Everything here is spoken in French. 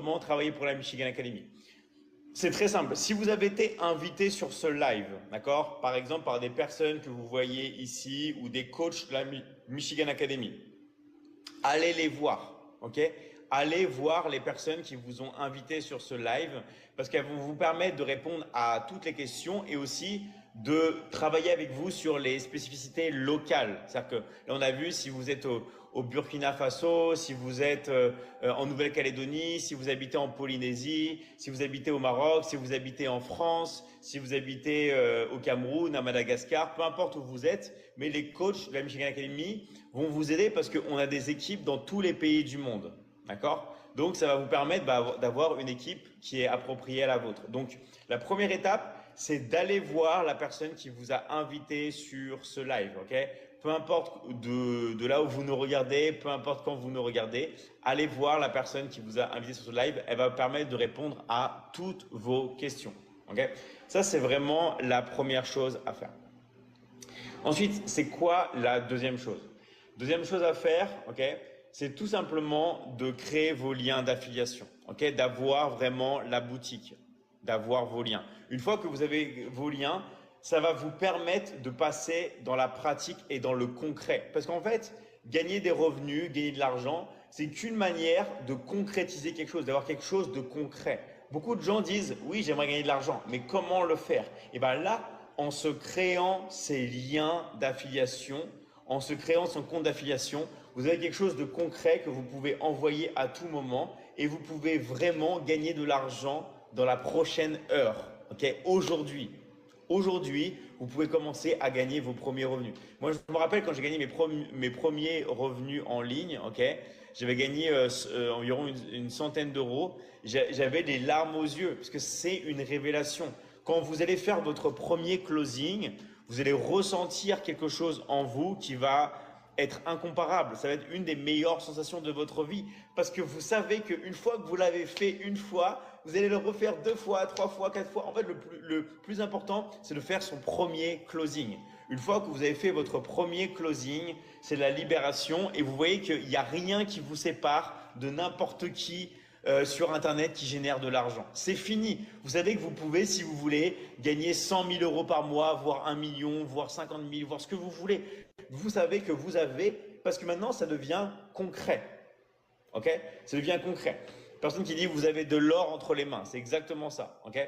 comment travailler pour la Michigan Academy. C'est très simple. Si vous avez été invité sur ce live, d'accord, par exemple par des personnes que vous voyez ici ou des coachs de la Michigan Academy, allez les voir, ok? Allez voir les personnes qui vous ont invité sur ce live parce qu'elles vont vous permettre de répondre à toutes les questions et aussi de travailler avec vous sur les spécificités locales. C'est-à-dire que là, on a vu si vous êtes au Burkina Faso, si vous êtes en Nouvelle-Calédonie, si vous habitez en Polynésie, si vous habitez au Maroc, si vous habitez en France, si vous habitez au Cameroun, à Madagascar, peu importe où vous êtes, mais les coachs de la Michigan Academy vont vous aider parce qu'on a des équipes dans tous les pays du monde. D'accord? Donc, ça va vous permettre d'avoir une équipe qui est appropriée à la vôtre. Donc, la première étape, c'est d'aller voir la personne qui vous a invité sur ce live, ok? Peu importe de là où vous nous regardez, peu importe quand vous nous regardez, allez voir la personne qui vous a invité sur ce live. Elle va vous permettre de répondre à toutes vos questions, ok? Ça, c'est vraiment la première chose à faire. Ensuite, c'est quoi la deuxième chose? Deuxième chose à faire, ok? C'est tout simplement de créer vos liens d'affiliation, ok? D'avoir vraiment la boutique, d'avoir vos liens. Une fois que vous avez vos liens, ça va vous permettre de passer dans la pratique et dans le concret. Parce qu'en fait, gagner des revenus, gagner de l'argent, c'est qu'une manière de concrétiser quelque chose, d'avoir quelque chose de concret. Beaucoup de gens disent, oui, j'aimerais gagner de l'argent, mais comment le faire? Et ben là, en se créant ces liens d'affiliation, en se créant son compte d'affiliation, vous avez quelque chose de concret que vous pouvez envoyer à tout moment et vous pouvez vraiment gagner de l'argent dans la prochaine heure. Ok, aujourd'hui, vous pouvez commencer à gagner vos premiers revenus. Moi, je me rappelle quand j'ai gagné mes premiers revenus en ligne, ok, j'avais gagné environ une centaine d'euros. J'avais des larmes aux yeux parce que c'est une révélation. Quand vous allez faire votre premier closing, vous allez ressentir quelque chose en vous qui va être incomparable. Ça va être une des meilleures sensations de votre vie parce que vous savez qu'une fois que vous l'avez fait une fois, vous allez le refaire 2 fois, 3 fois, 4 fois. En fait, le plus important, c'est de faire son premier closing. Une fois que vous avez fait votre premier closing, c'est la libération et vous voyez qu'il n'y a rien qui vous sépare de n'importe qui sur Internet qui génère de l'argent. C'est fini. Vous savez que vous pouvez, si vous voulez, gagner 100 000 euros par mois, voire 1 million, voire 50 000, voire ce que vous voulez. Vous savez que vous avez, parce que maintenant, ça devient concret. Ok? Ça devient concret. Personne qui dit vous avez de l'or entre les mains. C'est exactement ça. Ok?